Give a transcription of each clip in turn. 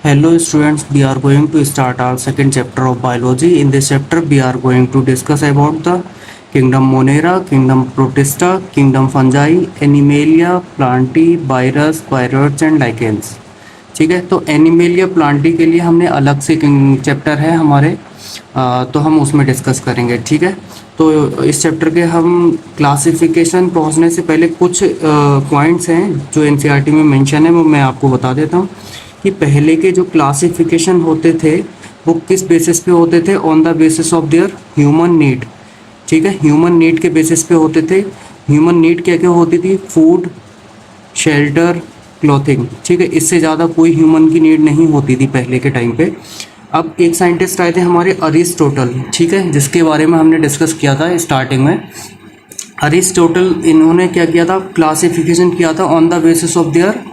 Hello students, we are going to start our second chapter of biology. In this chapter, we are going to discuss about the kingdom Monera, kingdom Protista, kingdom Fungi, Animalia, Plantae, virus, viroids and lichens. ठीक है, तो animalia Plantae के लिए हमने अलग से chapter है हमारे, तो हम उसमें डिस्कस करेंगे। ठीक है, तो इस चैप्टर के हम क्लासिफिकेशन पहुंचने से पहले कुछ पॉइंट्स हैं जो एनसीईआरटी में मेंशन है, वो मैं आपको बता देता हूँ कि पहले के जो क्लासिफिकेशन होते थे वो किस बेसिस पे होते थे, on the basis of there human need. ठीक है, ह्यूमन नीड के बेसिस पे होते थे। ह्यूमन नीड क्या क्या होती थी? Food, shelter, clothing. ठीक है, इससे ज़्यादा कोई ह्यूमन की नीड नहीं होती थी पहले के टाइम पे। अब एक साइंटिस्ट आए थे हमारे, अरिस्टोटल। ठीक है, जिसके बारे में हमने डिस्कस किया था स्टार्टिंग में। अरिस्टोटल, इन्होंने क्या किया था? क्लासिफिकेशन किया था on the basis of there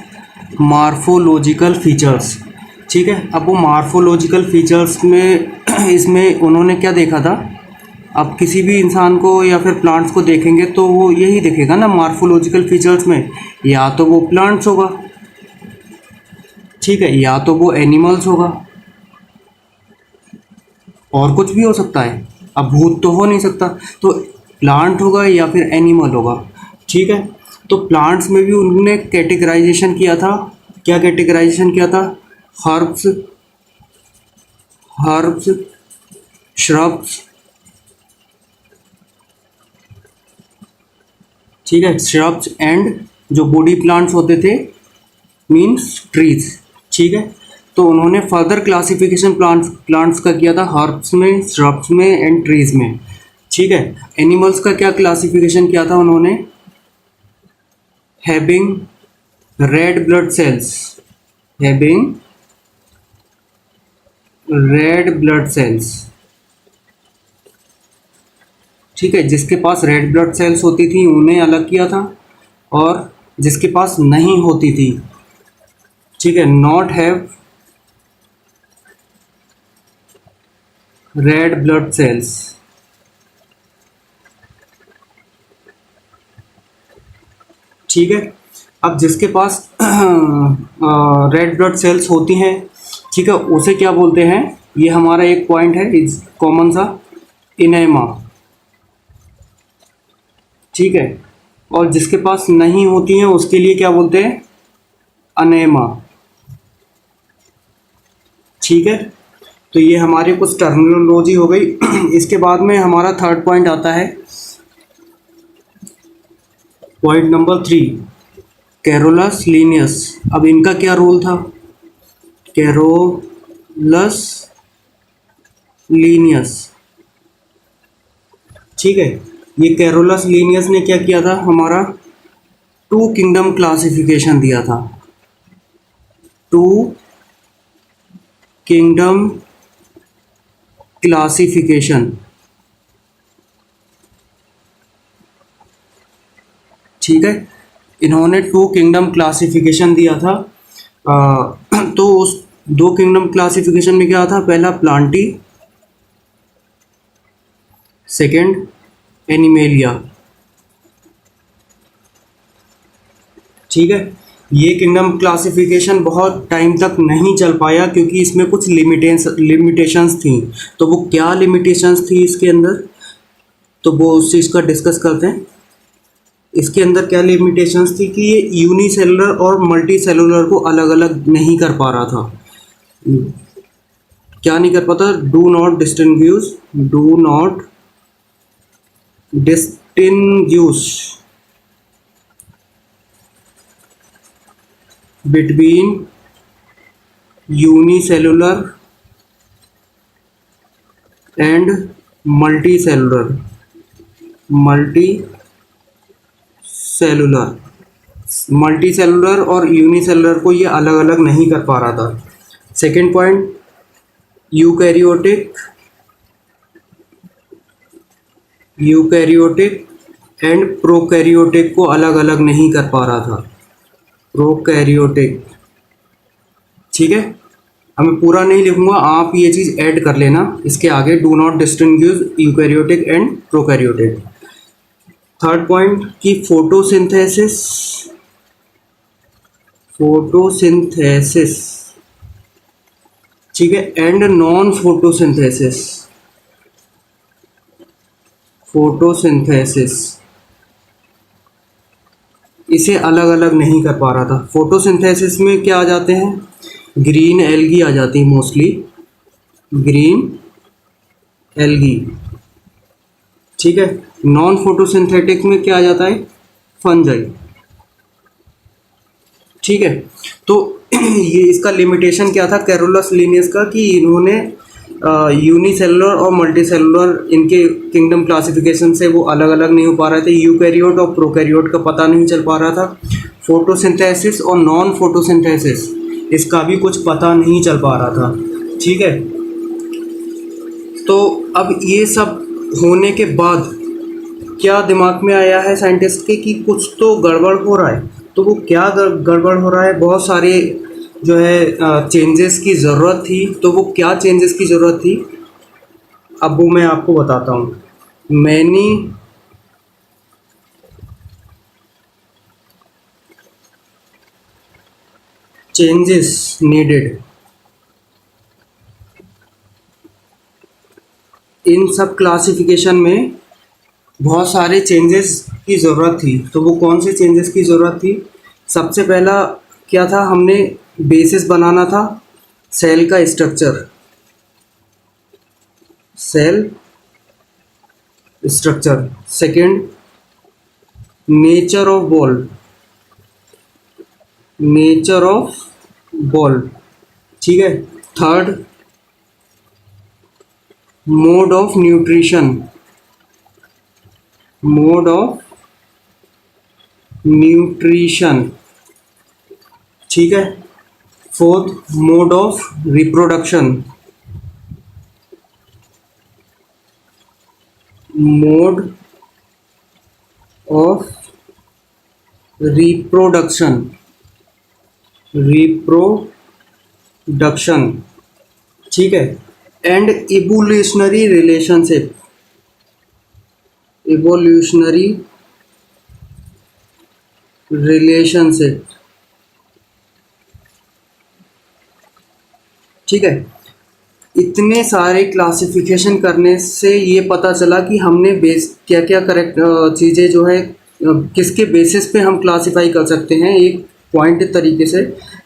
morphological features. ठीक है, अब वो मार्फोलॉजिकल फीचर्स में इसमें उन्होंने क्या देखा था? अब किसी भी इंसान को या फिर प्लांट्स को देखेंगे तो वो यही दिखेगा ना मार्फोलॉजिकल फीचर्स में, या तो वो प्लांट्स होगा, ठीक है, या तो वो एनिमल्स होगा, और कुछ भी हो सकता है। अब भूत तो हो नहीं सकता, तो प्लांट होगा या फिर एनिमल होगा। ठीक है, तो प्लांट्स में भी उन्होंने कैटेगराइजेशन किया था। क्या कैटेगराइजेशन किया था? Herbs, herbs, shrubs. ठीक है, श्रब्स एंड जो बॉडी प्लांट्स होते थे मीन्स ट्रीज। ठीक है, तो उन्होंने फर्दर क्लासिफिकेशन प्लांट्स का किया था हर्ब्स में, श्रब्स में एंड ट्रीज में। ठीक है, एनिमल्स का क्या क्लासिफिकेशन किया था उन्होंने? Having red blood cells, having red blood cells. ठीक है, जिसके पास रेड ब्लड सेल्स होती थी उन्हें अलग किया था, और जिसके पास नहीं होती थी, ठीक है, not have read blood cells. ठीक है, अब जिसके पास रेड ब्लड सेल्स होती हैं, ठीक है, उसे क्या बोलते हैं? ये हमारा एक पॉइंट है इस कॉमन सा, इनेमा। ठीक है, और जिसके पास नहीं होती हैं उसके लिए क्या बोलते हैं? अनेमा। ठीक है, तो ये हमारी कुछ टर्मिनोलॉजी हो गई। इसके बाद में हमारा थर्ड पॉइंट आता है, पॉइंट नंबर 3, कैरोलस लीनियस। अब इनका क्या रोल था? Carolus Linnaeus. ठीक है, ये कैरोलस लीनियस ने क्या किया था? हमारा टू किंगडम क्लासिफिकेशन दिया था। Two kingdom classification. ठीक है, इन्होंने टू किंगडम क्लासिफिकेशन दिया था। तो उस दो किंगडम क्लासिफिकेशन में क्या था? पहला प्लांटी, सेकंड एनिमेलिया। ठीक है, ये किंगडम क्लासिफिकेशन बहुत टाइम तक नहीं चल पाया क्योंकि इसमें कुछ लिमिटेशंस थी। तो वो क्या लिमिटेशंस थी इसके अंदर, तो वो उस चीज़ का डिस्कस करते हैं। इसके अंदर क्या लिमिटेशंस थी कि ये यूनिसेलुलर और मल्टी सेलुलर को अलग अलग नहीं कर पा रहा था। क्या नहीं कर पाता? Do not distinguish between unicellular and multi cellular. Multi cellular, multi cellular और यूनिसेलुलर को ये अलग अलग नहीं कर पा रहा था। Second point, eukaryotic eukaryotic and prokaryotic को अलग अलग नहीं कर पा रहा था। प्रोकैरियोटिक। ठीक है, अब मैं पूरा नहीं लिखूंगा, आप ये चीज़ ऐड कर लेना इसके आगे। Do not distinguish eukaryotic and prokaryotic. Third point की फोटोसिंथेसिस ठीक है। एंड नॉन फोटोसिंथेसिस, फोटोसिंथेसिस इसे अलग अलग नहीं कर पा रहा था। फोटोसिंथेसिस में क्या आ जाते हैं, ग्रीन एल्गी आ जाती है मोस्टली, ग्रीन एल्गी। ठीक है। नॉन फोटोसिंथेटिक में क्या आ जाता है, फंजाई। ठीक है। तो ये इसका लिमिटेशन क्या था कैरोलस लिनियस का, कि इन्होंने यूनिसेलुलर और मल्टीसेलुलर इनके किंगडम क्लासिफिकेशन से वो अलग अलग नहीं हो पा रहे थे। यूकैरियोट और प्रोकैरियोट का पता नहीं चल पा रहा था। फोटोसिंथेसिस और नॉन फोटोसिंथेसिस इसका भी कुछ पता नहीं चल पा रहा था। ठीक है। तो अब ये सब होने के बाद क्या दिमाग में आया है साइंटिस्ट के कि कुछ तो गड़बड़ हो रहा है। तो वो क्या गड़बड़ हो रहा है, बहुत सारे जो है चेंजेस की ज़रूरत थी। तो वो क्या चेंजेस की ज़रूरत थी, अब वो मैं आपको बताता हूँ। मैनी चेंजेस नीडेड, इन सब क्लासिफिकेशन में बहुत सारे चेंजेस की ज़रूरत थी। तो वो कौन से चेंजेस की ज़रूरत थी, सबसे पहला क्या था, हमने बेसिस बनाना था सेल का structure, cell structure. Second, nature of ball, nature of ball. ठीक है। Third, mode of nutrition, mode of nutrition. ठीक है। Fourth, mode of reproduction, mode of reproduction, reproduction. ठीक है। And evolutionary relationship, evolutionary relationship. ठीक है। इतने सारे क्लासिफिकेशन करने से ये पता चला कि हमने बेस क्या क्या करेक्ट चीज़ें जो है किसके बेसिस पे हम क्लासिफाई कर सकते हैं एक पॉइंट तरीके से।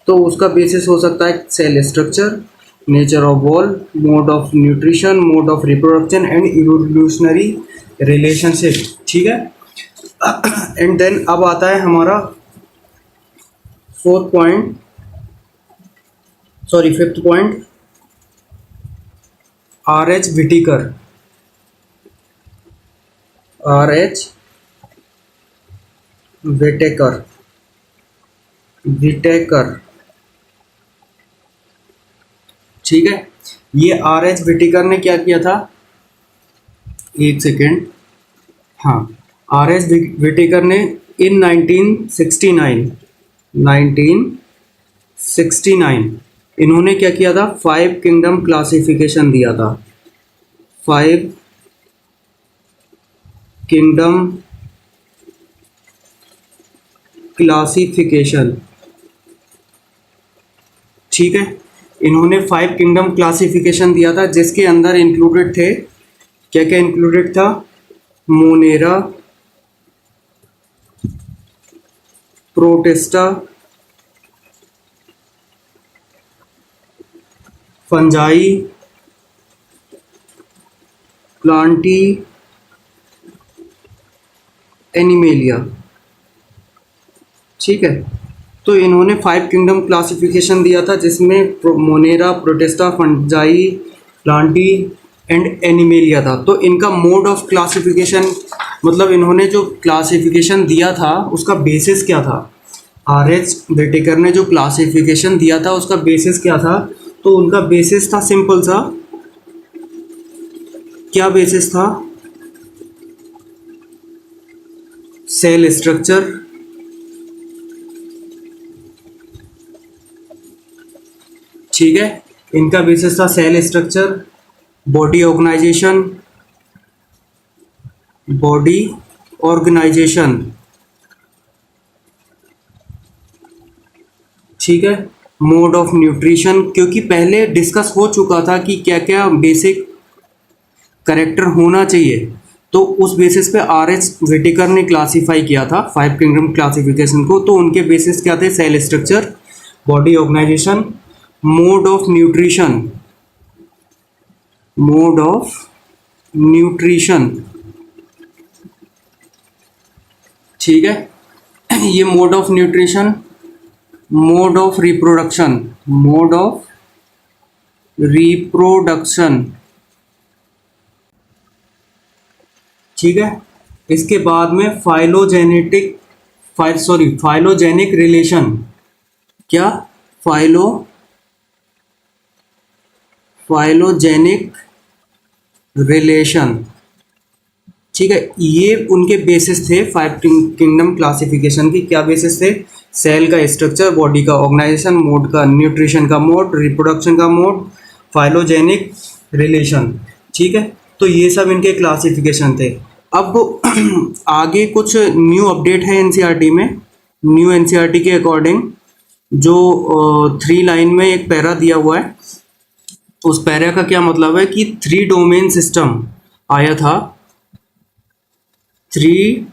तो उसका बेसिस हो सकता है cell structure, nature of wall, mode of nutrition, mode of reproduction and evolutionary relationship. ठीक है। एंड देन अब आता है हमारा fourth point, sorry fifth point, R H Whittaker, R H Whittaker, Whittaker. ठीक है। ये आर एच विटिकर ने क्या किया था, एक सेकेंड, हाँ, आर एच विटेकर ने इन 1969, 1969 इन्होंने क्या किया था, 5 किंगडम क्लासिफिकेशन दिया था, 5 किंगडम क्लासिफिकेशन। ठीक है। इन्होंने 5 किंगडम क्लासिफिकेशन दिया था जिसके अंदर इंक्लूडेड थे, क्या क्या इंक्लूडेड था, Monera, protista, fungi, Plantae, animalia. ठीक है। तो इन्होंने 5 किंगडम क्लासिफिकेशन दिया था जिसमें Monera, protista, fungi, Plantae and animalia था। तो इनका मोड ऑफ क्लासिफिकेशन, मतलब इन्होंने जो क्लासिफिकेशन दिया था उसका बेसिस क्या था, आर एच बेटेकर ने जो क्लासिफिकेशन दिया था उसका बेसिस क्या था। तो उनका बेसिस था सिंपल सा, क्या बेसिस था, सेल स्ट्रक्चर। ठीक है। इनका बेसिस था cell structure, body organisation, body organisation. ठीक है। मोड ऑफ न्यूट्रिशन, क्योंकि पहले डिस्कस हो चुका था कि क्या क्या बेसिक करेक्टर होना चाहिए, तो उस बेसिस पे आर एच विटिकर ने क्लासीफाई किया था 5 किंगडम क्लासिफिकेशन को। तो उनके बेसिस क्या थे? Cell structure, body organisation, mode of nutrition, mode of nutrition, ठीक है। ये mode of nutrition, mode of reproduction, mode of reproduction, ठीक है। इसके बाद में फाइलोजेनिक रिलेशन, क्या? फाइलो फाइलोजेनिक रिलेशन, ठीक है। ये उनके बेसिस थे 5 किंगडम क्लासिफिकेशन की। क्या बेसिस थे? सेल का स्ट्रक्चर, बॉडी का ऑर्गेनाइजेशन, मोड का न्यूट्रिशन का मोड, रिप्रोडक्शन का मोड, फाइलोजेनिक रिलेशन, ठीक है। तो ये सब इनके क्लासिफिकेशन थे। अब आगे कुछ न्यू अपडेट है एनसीईआरटी में। न्यू एनसीईआरटी के अकॉर्डिंग जो 3 लाइन में एक पैरा दिया हुआ है, उस पैरा का क्या मतलब है कि 3 डोमेन सिस्टम आया था। 3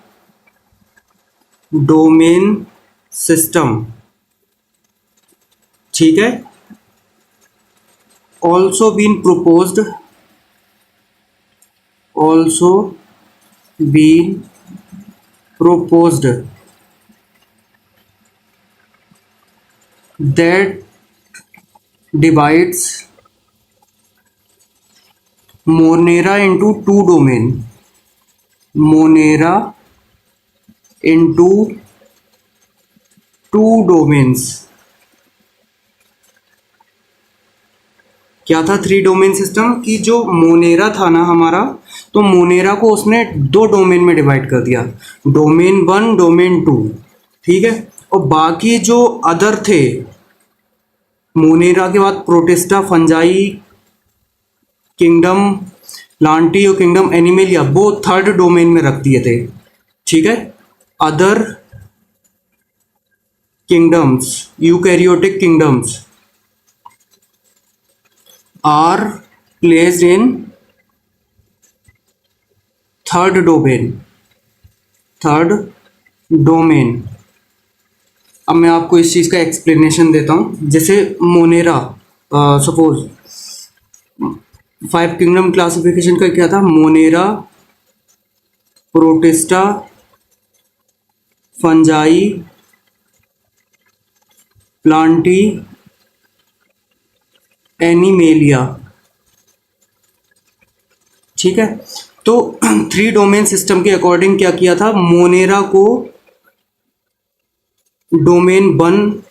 डोमेन सिस्टम, ठीक है। Also been proposed, also been proposed that divides Monera into 2 domain. Monera into 2 domains. क्या था 3 डोमेन सिस्टम? कि जो मोनेरा था ना हमारा, तो मोनेरा को उसने 2 डोमेन में डिवाइड कर दिया, डोमेन 1, डोमेन 2, ठीक है। और बाकी जो अदर थे, मोनेरा के बाद प्रोटिस्टा, फंजाई, किंगडम लांटी और किंगडम एनिमेलिया, वो 3rd डोमेन में रख दिए थे, ठीक है। Other kingdoms, eukaryotic kingdoms are placed in 3rd domain, 3rd domain. अब मैं आपको इस चीज़ का एक्सप्लेनेशन देता हूँ। जैसे मोनेरा, सपोज 5 किंगडम क्लासिफिकेशन का क्या था? Monera, protista, fungi, Plantae, animalia, ठीक है। तो 3 डोमेन सिस्टम के अकॉर्डिंग क्या किया था? मोनेरा को डोमेन 1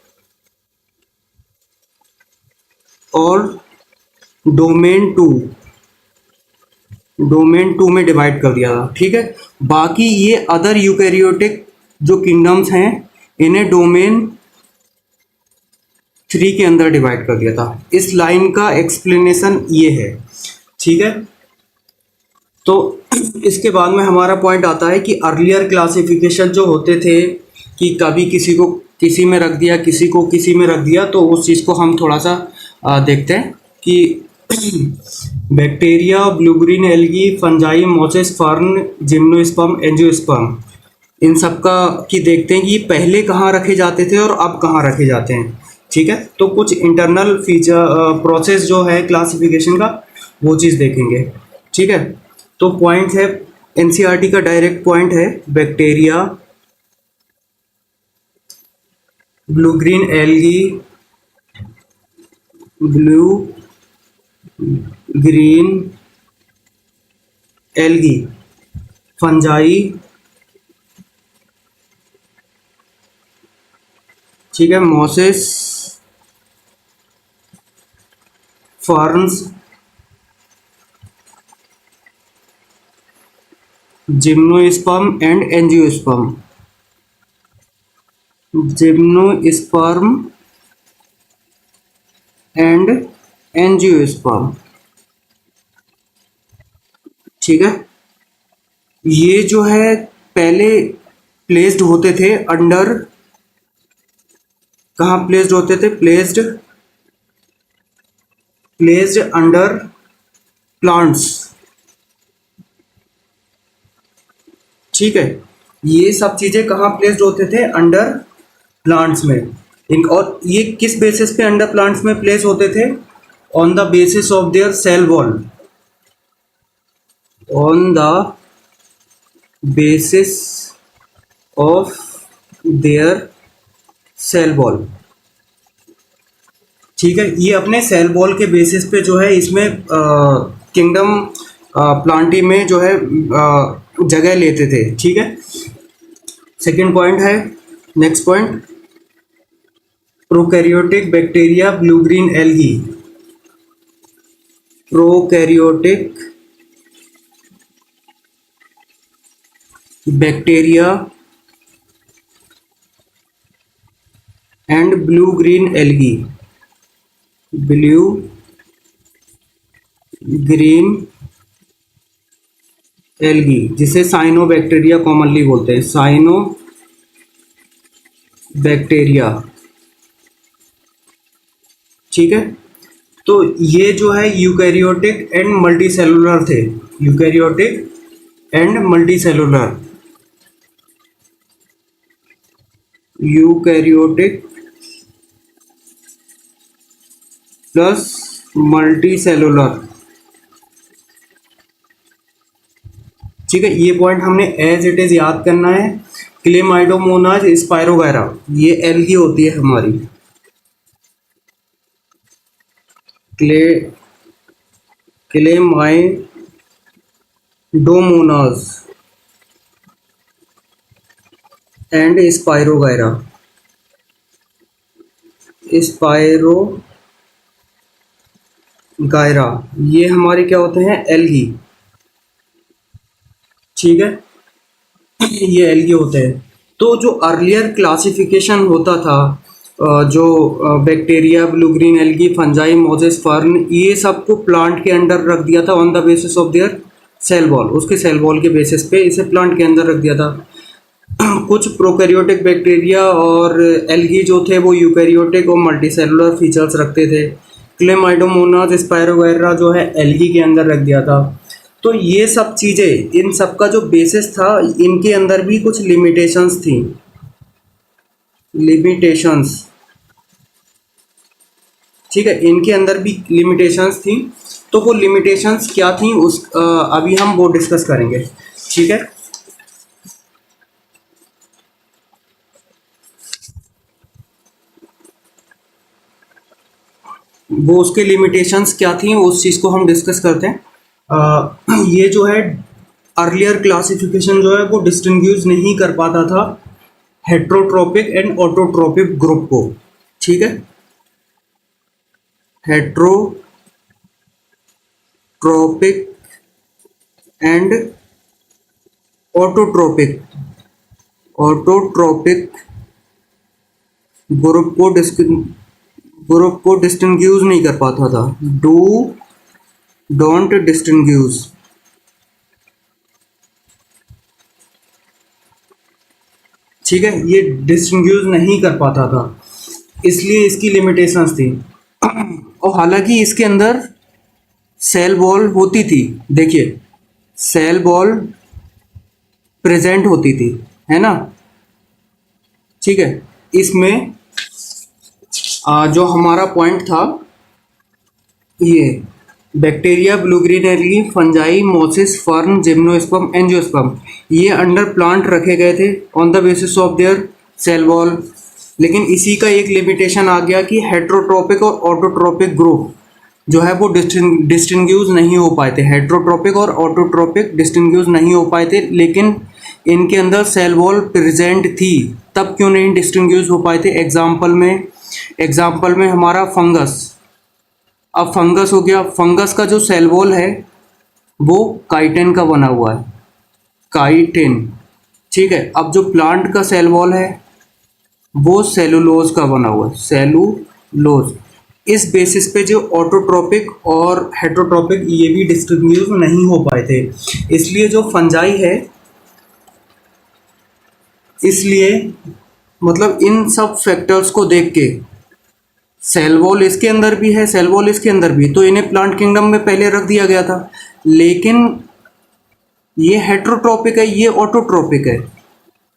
और डोमेन 2 में डिवाइड कर दिया था, ठीक है। बाकी ये अदर यूकैरियोटिक जो किंगडम्स हैं, इन्हें डोमेन 3 के अंदर डिवाइड कर दिया था। इस लाइन का एक्सप्लेनेशन ये है, ठीक है। तो इसके बाद में हमारा पॉइंट आता है कि अर्लियर क्लासिफिकेशन जो होते थे, कि कभी किसी को किसी में रख दिया, किसी को किसी में रख दिया, तो उस चीज़ को हम थोड़ा सा देखते हैं कि bacteria, blue green algae, fungi, mosses, fern, gymnosperm, angiosperm, इन सब का कि देखते हैं कि पहले कहाँ रखे जाते थे और अब कहाँ रखे जाते हैं, ठीक है। तो कुछ इंटरनल फीचर प्रोसेस जो है क्लासिफिकेशन का, वो चीज़ देखेंगे, ठीक है। तो पॉइंट है, एनसीईआरटी का डायरेक्ट पॉइंट है, bacteria, blue green algae, blue green algae, fungi, ठीक है, Moses, ferns, gymnosperm and angiosperm, gymnosperm and angiosperm, ठीक है। ये जो है पहले प्लेस्ड होते थे अंडर कहाँ प्लेस्ड होते थे? Placed under plants. ठीक है, ये सब चीजें कहाँ प्लेस्ड होते थे? अंडर प्लांट्स में। और ये किस बेसिस पे अंडर प्लांट्स में प्लेस होते थे? On the basis of their cell wall. On the basis of their cell wall. ठीक है, ये अपने सेल वॉल के बेसिस पे जो है इसमें किंगडम प्लांटी में जो है जगह लेते थे। ठीक है, सेकंड पॉइंट है, next point, prokaryotic bacteria, blue green algae. Prokaryotic bacteria and blue green algae. Blue green algae, जिसे साइनो बैक्टीरिया कॉमनली बोलते हैं, साइनो बैक्टीरिया। ठीक है, तो ये जो है यूकैरियोटिक एंड मल्टीसेलुलर थे। Eukaryotic and multicellular. Eukaryotic plus multicellular. ठीक है, ये पॉइंट हमने एज इट इज याद करना है। क्लेमाइडोमोनाज, स्पाइरोगैरा, ये एल्गी होती है हमारी। Clay क्लेमाइडोमोनाज and स्पाइरोगैरा। स्पाइरोगैरा ये हमारे क्या होते हैं? एल्गी। ठीक है, ये एल्गी होते हैं। तो जो अर्लियर क्लासिफिकेशन होता था, जो bacteria, blue green algae, fungi, mosses, fern, ये सबको प्लांट के अंडर रख दिया था on the basis of their cell wall. उसके सेल वॉल के बेसिस पे इसे प्लांट के अंदर रख दिया था। कुछ प्रोकैरियोटिक बैक्टीरिया और एल्गी जो थे वो यूकैरियोटिक और मल्टीसेलुलर फीचर्स रखते थे। क्लेमाइडोमोनाज, स्पाइरोगैरा जो है एल्गी के अंदर रख दिया था। तो ये सब चीज़ें, इन सब का जो बेसिस था, इनके अंदर भी कुछ लिमिटेशंस थी। लिमिटेशंस, ठीक है, इनके अंदर भी लिमिटेशंस थी। तो वो लिमिटेशंस क्या थी उस अभी हम वो डिस्कस करेंगे। ठीक है, वो उसके लिमिटेशंस क्या थी उस चीज़ को हम डिस्कस करते हैं। ये जो है अर्लियर क्लासिफिकेशन जो है वो डिस्टिंग्विश नहीं कर पाता था हेट्रोट्रोपिक एंड ऑटोट्रोपिक ग्रुप को। ठीक है, heterotrophic and autotrophic autotrophic group को डिस्टिंग्विश नहीं कर पाता था। Don't distinguish. ठीक है, ये डिस्टिंग्विश नहीं कर पाता था, इसलिए इसकी लिमिटेशंस थी। और हालांकि इसके अंदर सेल वॉल होती थी, देखिए सेल वॉल प्रेजेंट होती थी, है ना। ठीक है, इसमें जो हमारा पॉइंट था, ये bacteria, blue green algae, fungi, mosses, fern, gymnosperm, angiosperm, ये अंडर प्लांट रखे गए थे on the basis of their cell wall. लेकिन इसी का एक लिमिटेशन आ गया कि हेट्रोट्रोपिक और ऑटोट्रोपिक ग्रुप जो है वो डिस्टिंग्विश नहीं हो पाए थे। हेट्रोट्रोपिक और ऑटोट्रोपिक डिस्टिंग्विश नहीं हो पाए थे, लेकिन इनके अंदर सेल वॉल प्रेजेंट थी, तब क्यों नहीं डिस्टिंग्विश हो पाए थे? एग्जाम्पल में हमारा फंगस। अब फंगस हो गया, फंगस का जो सेल वॉल है वो काइटिन का बना हुआ है, काइटिन। ठीक है, अब जो प्लांट का सेल वॉल है वो सेलुलोज का बना हुआ है, सेलुलोज। इस बेसिस पे जो ऑटोट्रोपिक और हेट्रोट्रोपिक ये भी डिस्ट्रीब्यूट नहीं हो पाए थे। इसलिए जो फंजाई है, इसलिए मतलब इन सब फैक्टर्स को देख के सेल वॉल इसके अंदर भी है, सेल वॉल इसके अंदर भी, तो इन्हें प्लांट किंगडम में पहले रख दिया गया था। लेकिन ये हेट्रोट्रोपिक है, ये ऑटोट्रोपिक है,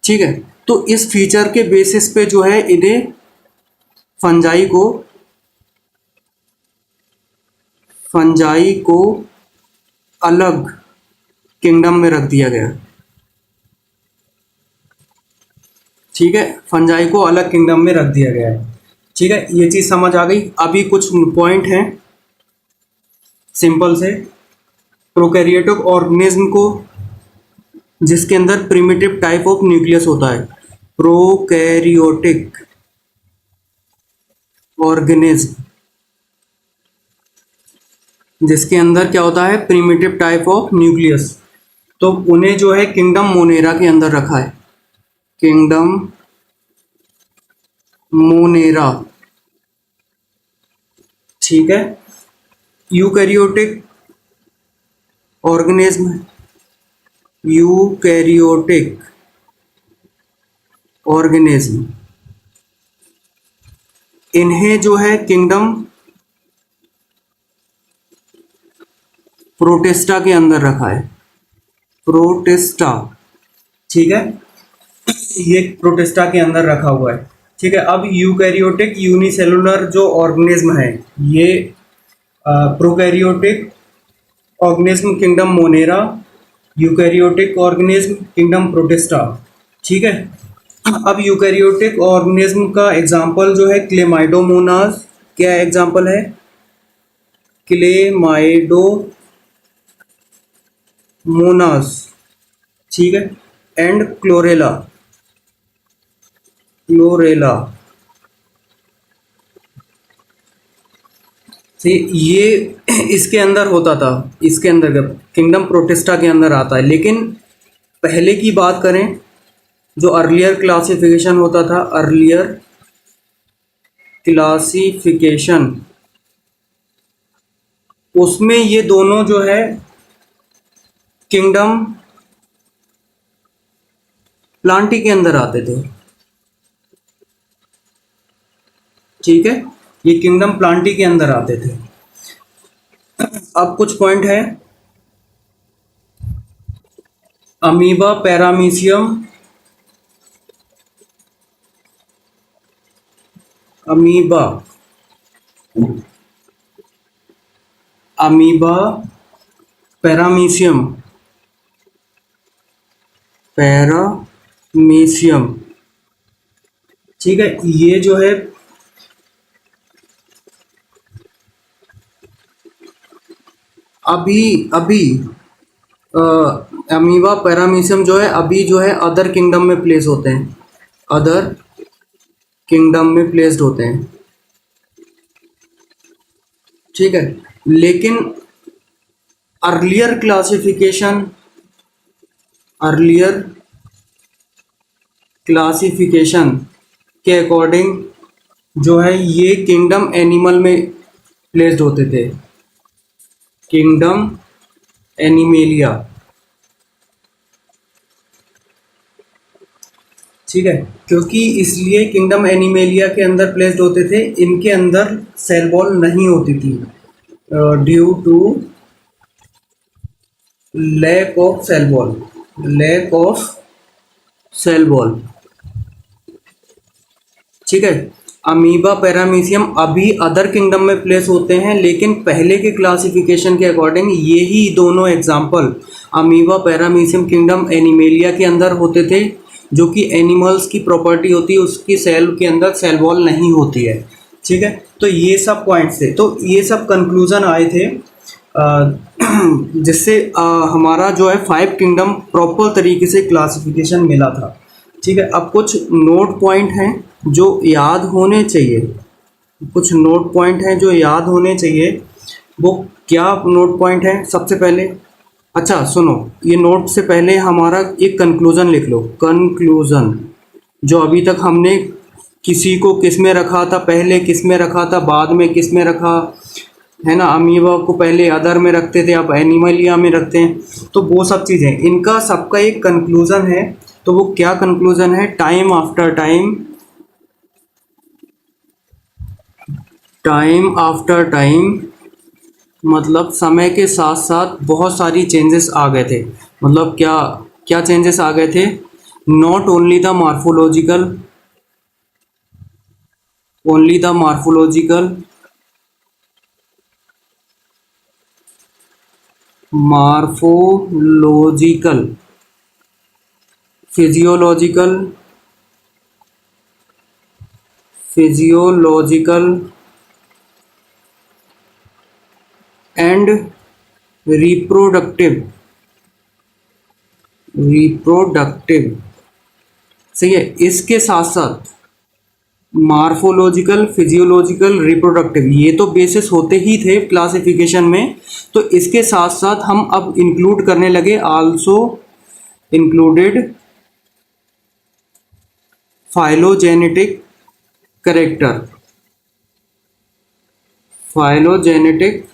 ठीक है। तो इस फीचर के बेसिस पे जो है इन्हें फंजाई को अलग किंगडम में रख दिया गया, ठीक है। फंजाई को अलग किंगडम में रख दिया गया है, ठीक है। ये चीज समझ आ गई। अभी कुछ पॉइंट हैं सिंपल से। प्रोकैरियोटिक ऑर्गेनिज्म को जिसके अंदर प्रिमिटिव टाइप ऑफ न्यूक्लियस होता है, प्रोकैरियोटिक ऑर्गेनिज्म जिसके अंदर क्या होता है, प्रिमिटिव टाइप ऑफ न्यूक्लियस, तो उन्हें जो है किंगडम मोनेरा के अंदर रखा है, किंगडम मोनेरा, ठीक है। यूकैरियोटिक ऑर्गेनिज्म, यूकैरियोटिक ऑर्गेनिज्म इन्हें जो है किंगडम प्रोटिस्टा के अंदर रखा है, प्रोटिस्टा, ठीक है। ये प्रोटिस्टा के अंदर रखा हुआ है, ठीक है। अब यूकैरियोटिक यूनिसेलुलर जो ऑर्गेनिज्म है, ये prokaryotic organism kingdom Monera, eukaryotic organism kingdom protista, ठीक है। अब यूकैरियोटिक ऑर्गेनिज्म का एग्जांपल जो है क्लेमाइडोमोनास, क्या एग्जांपल है, क्लेमाइडोमोनास, ठीक है, एंड क्लोरेला, ये इसके अंदर होता था, इसके अंदर किंगडम प्रोटिस्टा के अंदर आता है। लेकिन पहले की बात करें, जो अर्लियर क्लासिफिकेशन होता था, अर्लियर क्लासिफिकेशन, उसमें ये दोनों जो है किंगडम प्लांटी के अंदर आते थे, ठीक है। ये किंगडम प्लांटी के अंदर आते थे। अब कुछ पॉइंट है, अमीबा पैरामीशियम, अमीबा पैरामीशियम, ठीक है। ये जो है अभी अमीबा पैरामीशियम जो है अभी जो है अदर किंगडम में प्लेस होते हैं, अदर किंगडम में प्लेस्ड होते हैं, ठीक है। लेकिन अर्लियर क्लासिफिकेशन के अकॉर्डिंग जो है ये किंगडम एनिमल में प्लेस्ड होते थे, किंगडम एनिमेलिया, ठीक है। क्योंकि इसलिए किंगडम एनिमेलिया के अंदर प्लेस्ड होते थे, इनके अंदर सेल वॉल नहीं होती थी, due to lack of cell wall, ठीक है। अमीबा पैरामीशियम अभी अदर किंगडम में प्लेस होते हैं, लेकिन पहले के क्लासिफिकेशन के अकॉर्डिंग यही दोनों example amoeba paramecium kingdom animalia के अंदर होते थे, जो कि एनिमल्स की प्रॉपर्टी होती है, उसकी सेल के अंदर सेल वॉल नहीं होती है, ठीक है। तो ये सब पॉइंट्स थे, तो ये सब कंक्लूजन आए थे जिससे हमारा जो है 5 किंगडम प्रॉपर तरीके से क्लासिफिकेशन मिला था, ठीक है। अब कुछ नोट पॉइंट हैं जो याद होने चाहिए, वो क्या नोट पॉइंट है। सबसे पहले, अच्छा सुनो, ये नोट से पहले हमारा एक कंक्लूजन लिख लो, कंक्लूजन जो अभी तक हमने किसी को किस में रखा था, पहले किस में रखा था, बाद में किस में रखा है ना, अमीबा को पहले अदर में रखते थे, अब एनिमलिया में रखते हैं, तो वो सब चीज़ें, इनका सबका एक कंक्लूजन है। तो वो क्या कंक्लूजन है, time after time time after time मतलब समय के साथ साथ बहुत सारी चेंजेस आ गए थे। मतलब क्या क्या चेंजेस आ गए थे? Not only the morphological, only the morphological, morphological, physiological, physiological and reproductive, reproductive, सही है। इसके साथ साथ मार्फोलॉजिकल, फिजियोलॉजिकल, रिप्रोडक्टिव, ये तो बेसिस होते ही थे क्लासिफिकेशन में। तो इसके साथ साथ हम अब इंक्लूड करने लगे, also included phylogenetic character, phylogenetic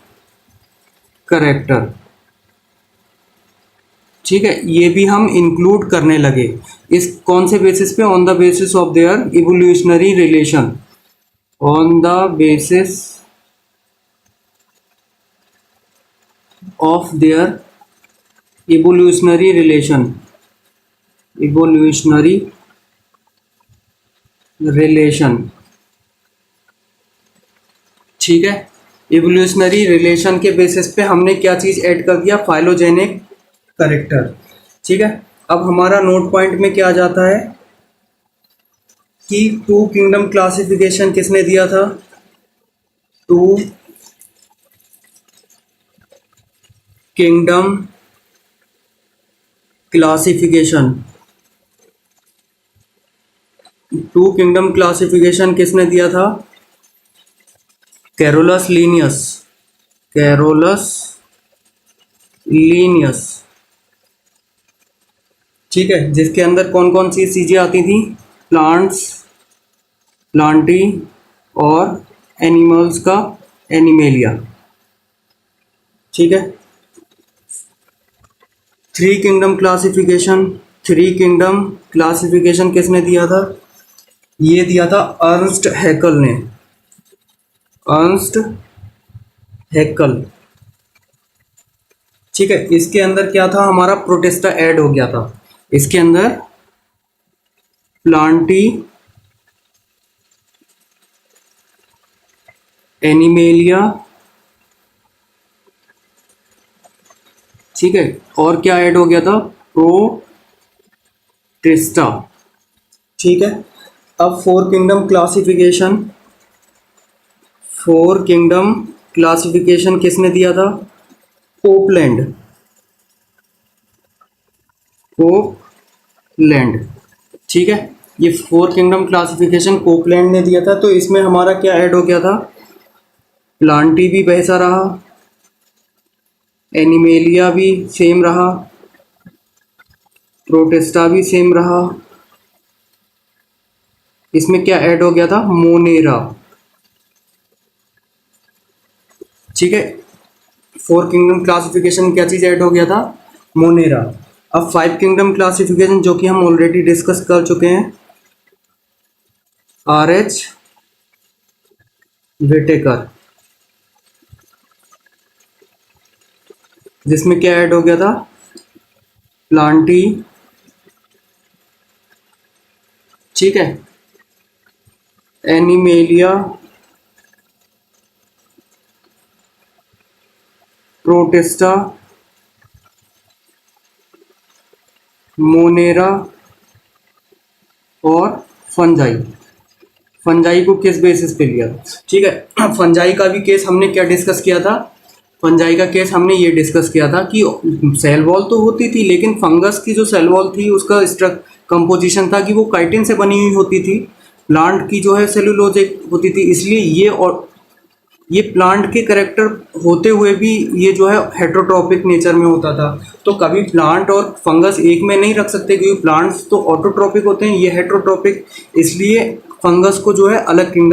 character, ठीक है। ये भी हम इंक्लूड करने लगे। इस कौन से बेसिस पे? On the basis of there evolutionary relation, on the basis of their evolutionary relation, evolutionary relation, ठीक है। इवोल्यूशनरी रिलेशन के बेसिस पे हमने क्या चीज ऐड कर दिया? फाइलोजेनिक करेक्टर, ठीक है। अब हमारा नोट पॉइंट में क्या आ जाता है कि टू किंगडम क्लासिफिकेशन किसने दिया था? Two kingdom classification, two kingdom classification किसने दिया था? कैरोलस लीनियस, कैरोलस लीनियस, ठीक है। जिसके अंदर कौन कौन सी चीजें आती थी? प्लांट्स, प्लांटी और एनिमल्स का एनिमेलिया, ठीक है। Three kingdom classification, three kingdom classification किसने दिया था? ये दिया था अर्नस्ट हैकल ने, अर्नस्ट हैकल, ठीक है। इसके अंदर क्या था? हमारा प्रोटिस्टा ऐड हो गया था। इसके अंदर प्लांटी, एनिमेलिया, ठीक है। और क्या ऐड हो गया था? प्रोटिस्टा, ठीक है। अब four kingdom classification, four kingdom classification किसने दिया था? कोपलैंड, कोपलैंड, ठीक है। ये फोर किंगडम क्लासिफिकेशन कोपलैंड ने दिया था। तो इसमें हमारा क्या ऐड हो गया था? प्लांटी भी वैसा रहा, एनिमेलिया भी सेम रहा, प्रोटिस्टा भी सेम रहा। इसमें क्या ऐड हो गया था? मोनेरा, ठीक है। फोर किंगडम क्लासिफिकेशन क्या चीज ऐड हो गया था? मोनेरा। अब फाइव किंगडम क्लासिफिकेशन जो कि हम ऑलरेडी डिस्कस कर चुके हैं, आर एच विटेकर, जिसमें क्या ऐड हो गया था? प्लांटी, ठीक है, एनिमेलिया, प्रोटिस्टा, मोनेरा और फंजाई। फंजाई को किस बेसिस पे लिया? ठीक है। फंजाई का भी केस हमने क्या डिस्कस किया था? फंजाई का केस हमने ये डिस्कस किया था कि सेल वॉल तो होती थी, लेकिन फंगस की जो सेल वॉल थी उसका स्ट्रक कंपोजिशन था कि वो काइटिन से बनी हुई होती थी, प्लांट की जो है सेलुलोजिक होती थी। इसलिए ये और ये प्लांट के करेक्टर होते हुए भी ये जो है हेट्रोट्रॉपिक नेचर में होता था। तो कभी प्लांट और फंगस एक में नहीं रख सकते, क्योंकि प्लांट्स तो ऑटोट्रॉपिक होते हैं, ये हेट्रोट्रॉपिक, इसलिए फंगस को जो है अलग किंगडम